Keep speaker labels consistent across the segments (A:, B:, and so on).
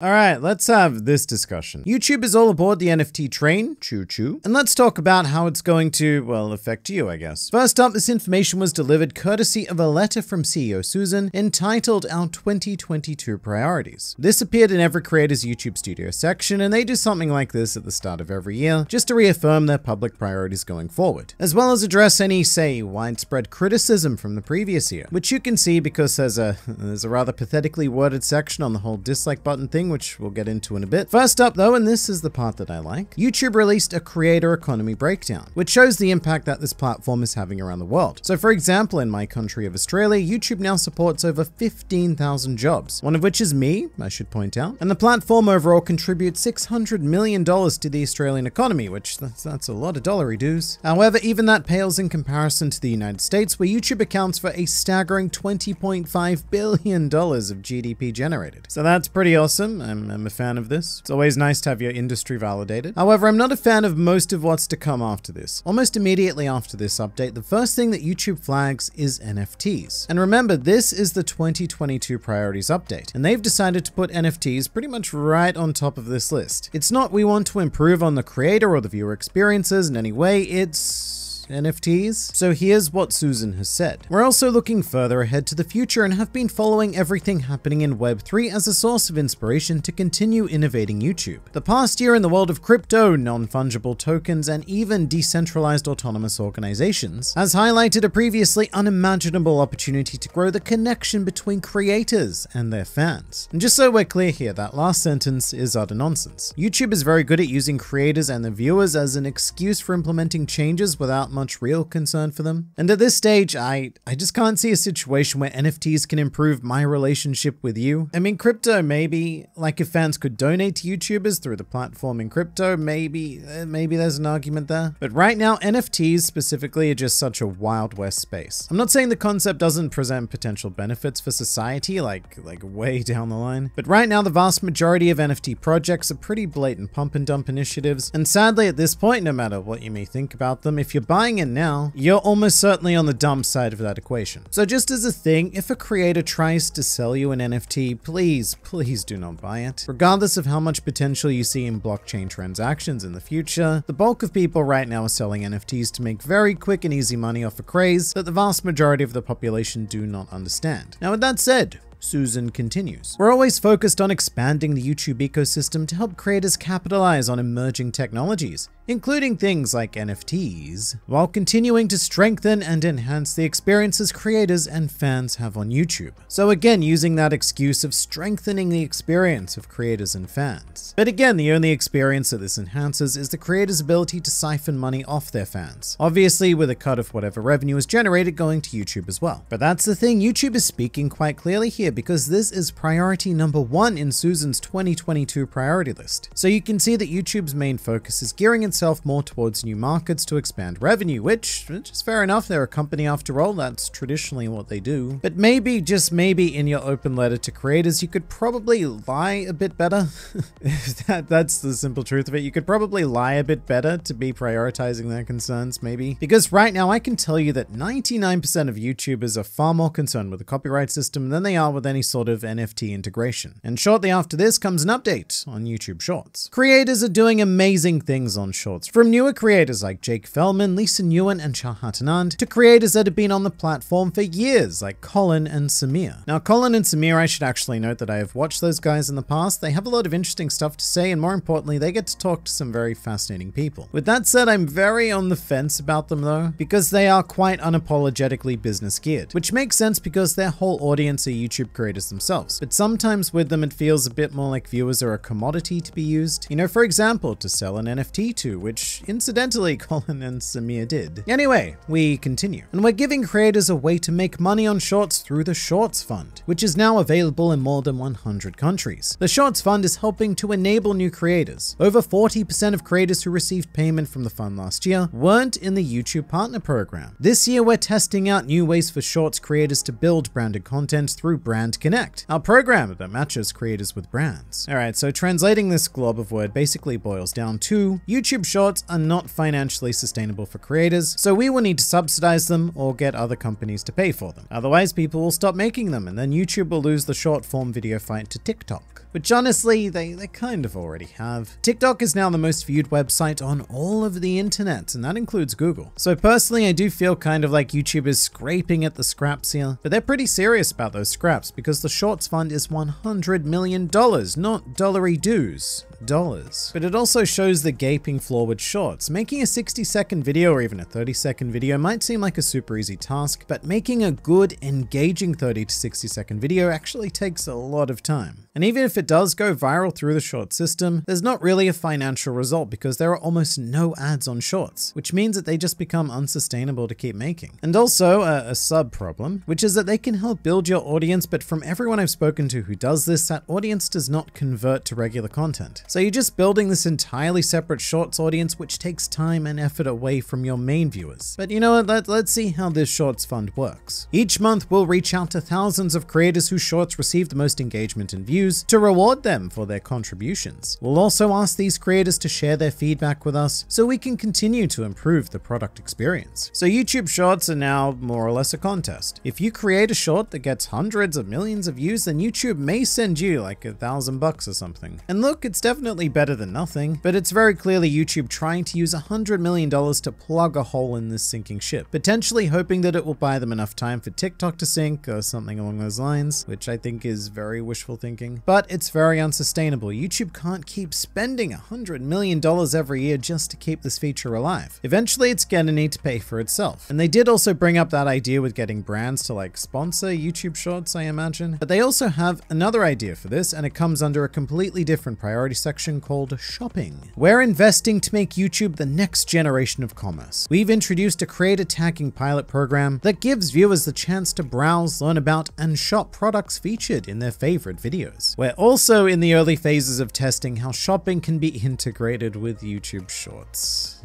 A: All right, let's have this discussion. YouTube is all aboard the NFT train, choo-choo, and let's talk about how it's going to, well, affect you, I guess. First up, this information was delivered courtesy of a letter from CEO Susan entitled Our 2022 Priorities. This appeared in every creator's YouTube studio section, and they do something like this at the start of every year, just to reaffirm their public priorities going forward, as well as address any, say, widespread criticism from the previous year, which you can see because there's a rather pathetically worded section on the whole dislike button thing, which we'll get into in a bit. First up though, and this is the part that I like, YouTube released a creator economy breakdown, which shows the impact that this platform is having around the world. So for example, in my country of Australia, YouTube now supports over 15,000 jobs, one of which is me, I should point out, and the platform overall contributes $600 million to the Australian economy, which that's a lot of dollary dues. However, even that pales in comparison to the United States, where YouTube accounts for a staggering $20.5 billion of GDP generated. So that's pretty awesome. I'm a fan of this. It's always nice to have your industry validated. However, I'm not a fan of most of what's to come after this. Almost immediately after this update, the first thing that YouTube flags is NFTs. And remember, this is the 2022 priorities update, and they've decided to put NFTs pretty much right on top of this list. It's not we want to improve on the creator or the viewer experiences in any way, it's NFTs. So here's what Susan has said. We're also looking further ahead to the future and have been following everything happening in Web3 as a source of inspiration to continue innovating YouTube. The past year in the world of crypto, non-fungible tokens, and even decentralized autonomous organizations has highlighted a previously unimaginable opportunity to grow the connection between creators and their fans. And just so we're clear here, that last sentence is utter nonsense. YouTube is very good at using creators and the viewers as an excuse for implementing changes without much real concern for them. And at this stage, I just can't see a situation where NFTs can improve my relationship with you. I mean, crypto, maybe, like if fans could donate to YouTubers through the platform in crypto, maybe there's an argument there. But right now, NFTs specifically are just such a Wild West space. I'm not saying the concept doesn't present potential benefits for society, like way down the line. But right now, the vast majority of NFT projects are pretty blatant pump and dump initiatives. And sadly, at this point, no matter what you may think about them, if you're buying in now, you're almost certainly on the dumb side of that equation. So just as a thing, if a creator tries to sell you an NFT, please do not buy it. Regardless of how much potential you see in blockchain transactions in the future, the bulk of people right now are selling NFTs to make very quick and easy money off a craze that the vast majority of the population do not understand. Now with that said, Susan continues. We're always focused on expanding the YouTube ecosystem to help creators capitalize on emerging technologies, including things like NFTs, while continuing to strengthen and enhance the experiences creators and fans have on YouTube. So again, using that excuse of strengthening the experience of creators and fans. But again, the only experience that this enhances is the creator's ability to siphon money off their fans, obviously with a cut of whatever revenue is generated going to YouTube as well. But that's the thing, YouTube is speaking quite clearly here, because this is priority number 1 in Susan's 2022 priority list. So you can see that YouTube's main focus is gearing itself more towards new markets to expand revenue, which is fair enough. They're a company after all, that's traditionally what they do. But maybe, just maybe, in your open letter to creators, you could probably lie a bit better. That's the simple truth of it. You could probably lie a bit better to be prioritizing their concerns, maybe. Because right now, I can tell you that 99% of YouTubers are far more concerned with the copyright system than they are with any sort of NFT integration. And shortly after this comes an update on YouTube Shorts. Creators are doing amazing things on Shorts, from newer creators like Jake Feldman, Lisa Nguyen, and Shahat Anand, to creators that have been on the platform for years, like Colin and Samir. Now, Colin and Samir, I should actually note that I have watched those guys in the past. They have a lot of interesting stuff to say, and more importantly, they get to talk to some very fascinating people. With that said, I'm very on the fence about them though, because they are quite unapologetically business geared, which makes sense because their whole audience are YouTube creators themselves. But sometimes with them, it feels a bit more like viewers are a commodity to be used. You know, for example, to sell an NFT to, which incidentally Colin and Samir did. Anyway, we continue. And we're giving creators a way to make money on Shorts through the Shorts Fund, which is now available in more than 100 countries. The Shorts Fund is helping to enable new creators. Over 40% of creators who received payment from the fund last year weren't in the YouTube Partner Program. This year, we're testing out new ways for Shorts creators to build branded content through Brand Connect, our program that matches creators with brands. Alright, so translating this glob of word basically boils down to YouTube Shorts are not financially sustainable for creators, so we will need to subsidize them or get other companies to pay for them. Otherwise, people will stop making them, and then YouTube will lose the short form video fight to TikTok. which honestly, they kind of already have. TikTok is now the most viewed website on all of the internet, and that includes Google. So personally, I do feel kind of like YouTube is scraping at the scraps here, but they're pretty serious about those scraps because the Shorts Fund is $100 million, not dollary dues. Dollars. But it also shows the gaping flaw with shorts. Making a 60-second video or even a 30-second video might seem like a super easy task, but making a good, engaging 30 to 60-second video actually takes a lot of time. And even if it does go viral through the short system, there's not really a financial result because there are almost no ads on shorts, which means that they just become unsustainable to keep making. And also a sub problem, which is that they can help build your audience, but from everyone I've spoken to who does this, that audience does not convert to regular content. So you're just building this entirely separate shorts audience, which takes time and effort away from your main viewers. But you know what, let's see how this Shorts Fund works. Each month we'll reach out to thousands of creators whose shorts receive the most engagement and views to reward them for their contributions. We'll also ask these creators to share their feedback with us so we can continue to improve the product experience. So YouTube Shorts are now more or less a contest. If you create a short that gets hundreds of millions of views, then YouTube may send you like $1,000 or something. And look, it's definitely better than nothing, but it's very clearly YouTube trying to use $100 million to plug a hole in this sinking ship, potentially hoping that it will buy them enough time for TikTok to sink or something along those lines, which I think is very wishful thinking. But it's very unsustainable. YouTube can't keep spending $100 million every year just to keep this feature alive. Eventually, it's gonna need to pay for itself. And they did also bring up that idea with getting brands to like sponsor YouTube Shorts, I imagine. But they also have another idea for this, and it comes under a completely different priority section called shopping. We're investing to make YouTube the next generation of commerce. We've introduced a creator tagging pilot program that gives viewers the chance to browse, learn about, and shop products featured in their favorite videos. We're also in the early phases of testing how shopping can be integrated with YouTube Shorts.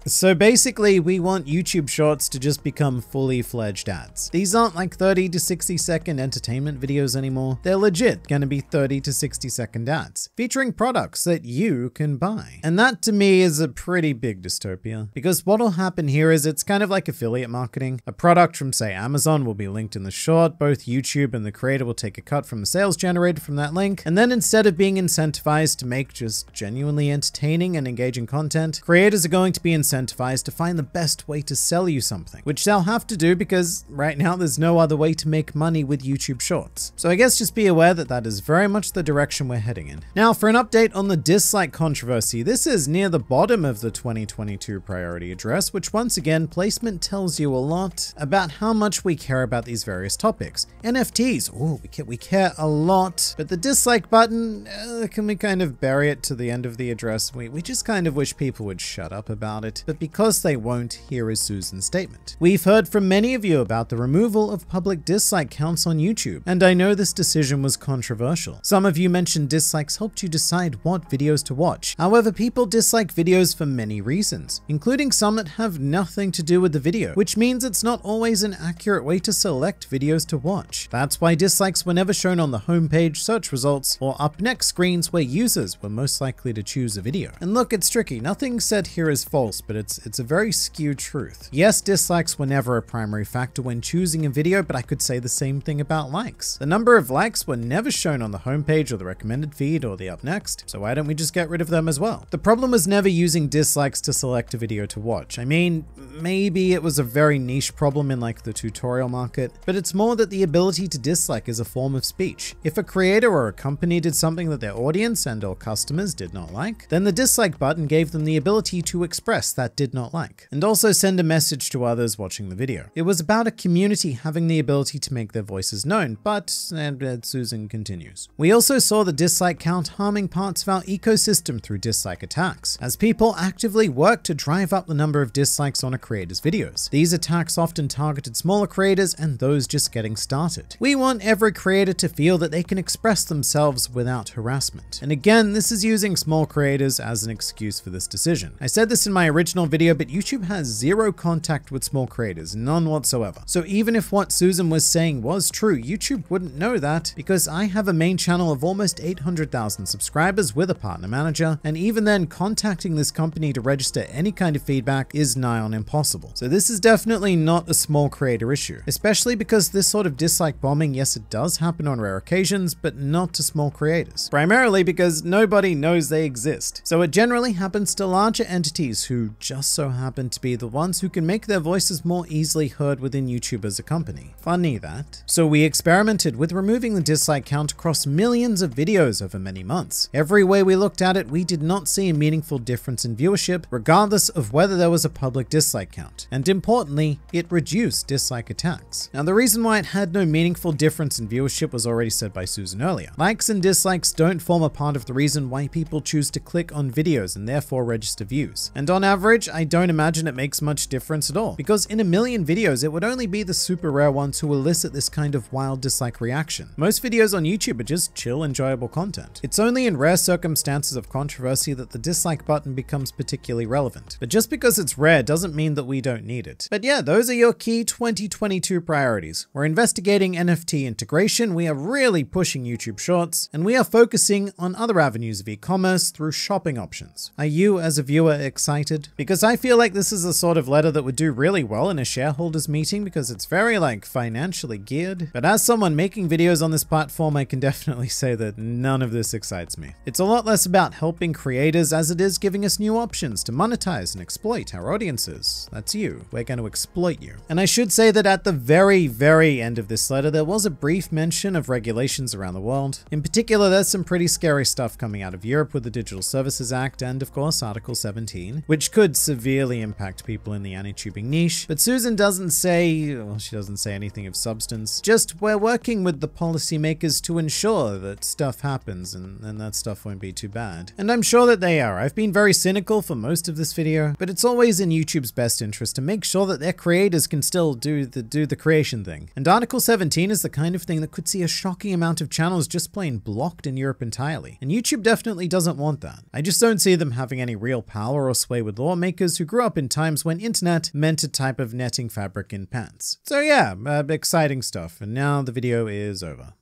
A: So basically, we want YouTube Shorts to just become fully fledged ads. These aren't like 30 to 60-second entertainment videos anymore. They're legit gonna be 30 to 60-second ads featuring products that you can buy. And that to me is a pretty big dystopia, because what'll happen here is it's kind of like affiliate marketing. A product from say Amazon will be linked in the short, both YouTube and the creator will take a cut from the sales generated from that link, and then instead of being incentivized to make just genuinely entertaining and engaging content, creators are going to be incentivized to find the best way to sell you something, which they'll have to do because right now there's no other way to make money with YouTube Shorts. So I guess just be aware that that is very much the direction we're heading in. Now for an update on the dislike controversy, this is near the bottom of the 2022 priority address, which once again, placement tells you a lot about how much we care about these various topics. NFTs, oh, we care a lot, but the dislike button, can we kind of bury it to the end of the address? We just kind of wish people would shut up about it, but because they won't, here is Susan's statement. We've heard from many of you about the removal of public dislike counts on YouTube, and I know this decision was controversial. Some of you mentioned dislikes helped you decide what videos to watch. However, people dislike videos for many reasons, including some that have nothing to do with the video, which means it's not always an accurate way to select videos to watch. That's why dislikes were never shown on the homepage, search results, or up next screens where users were most likely to choose a video. And look, it's tricky. Nothing said here is false, but it's a very skewed truth. Yes, dislikes were never a primary factor when choosing a video, but I could say the same thing about likes. The number of likes were never shown on the homepage or the recommended feed or the up next, so why don't we just get rid of them as well? The problem was never using dislikes to select a video to watch. I mean, maybe it was a very niche problem in like the tutorial market, but it's more that the ability to dislike is a form of speech. If a creator or a company did something that their audience and or customers did not like, then the dislike button gave them the ability to express that did not like, and also send a message to others watching the video. It was about a community having the ability to make their voices known, but Susan continues. We also saw the dislike count harming parts of our ecosystem through dislike attacks, as people actively work to drive up the number of dislikes on a creator's videos. These attacks often targeted smaller creators and those just getting started. We want every creator to feel that they can express themselves without harassment. And again, this is using small creators as an excuse for this decision. I said this in my original video, but YouTube has zero contact with small creators, none whatsoever. So even if what Susan was saying was true, YouTube wouldn't know that because I have a main channel of almost 800,000 subscribers with a partner manager, and even then contacting this company to register any kind of feedback is nigh on impossible. So this is definitely not a small creator issue, especially because this sort of dislike bombing, yes, it does happen on rare occasions, but not not to small creators, primarily because nobody knows they exist. So it generally happens to larger entities who just so happen to be the ones who can make their voices more easily heard within YouTube as a company. Funny that. So we experimented with removing the dislike count across millions of videos over many months. Every way we looked at it, we did not see a meaningful difference in viewership, regardless of whether there was a public dislike count. And importantly, it reduced dislike attacks. Now, the reason why it had no meaningful difference in viewership was already said by Susan earlier. Likes and dislikes don't form a part of the reason why people choose to click on videos and therefore register views. And on average, I don't imagine it makes much difference at all, because in a million videos, it would only be the super rare ones who elicit this kind of wild dislike reaction. Most videos on YouTube are just chill, enjoyable content. It's only in rare circumstances of controversy that the dislike button becomes particularly relevant. But just because it's rare doesn't mean that we don't need it. But yeah, those are your key 2022 priorities. We're investigating NFT integration, we are really pushing YouTube Shorts, and we are focusing on other avenues of e-commerce through shopping options. Are you, as a viewer, excited? Because I feel like this is the sort of letter that would do really well in a shareholders meeting because it's very financially geared. But as someone making videos on this platform, I can definitely say that none of this excites me. It's a lot less about helping creators as it is giving us new options to monetize and exploit our audiences. That's you. We're going to exploit you. And I should say that at the very end of this letter, there was a brief mention of regulations around the world. In particular, there's some pretty scary stuff coming out of Europe with the Digital Services Act and, of course, Article 17, which could severely impact people in the anti-tubing niche. But Susan doesn't say, well, she doesn't say anything of substance. Just, we're working with the policymakers to ensure that stuff happens and that stuff won't be too bad. And I'm sure that they are. I've been very cynical for most of this video, but it's always in YouTube's best interest to make sure that their creators can still do the creation thing. And Article 17 is the kind of thing that could see a shocking amount of channels just plain blocked in Europe entirely. And YouTube definitely doesn't want that. I just don't see them having any real power or sway with lawmakers who grew up in times when internet meant a type of netting fabric in pants. So yeah, exciting stuff. And now the video is over.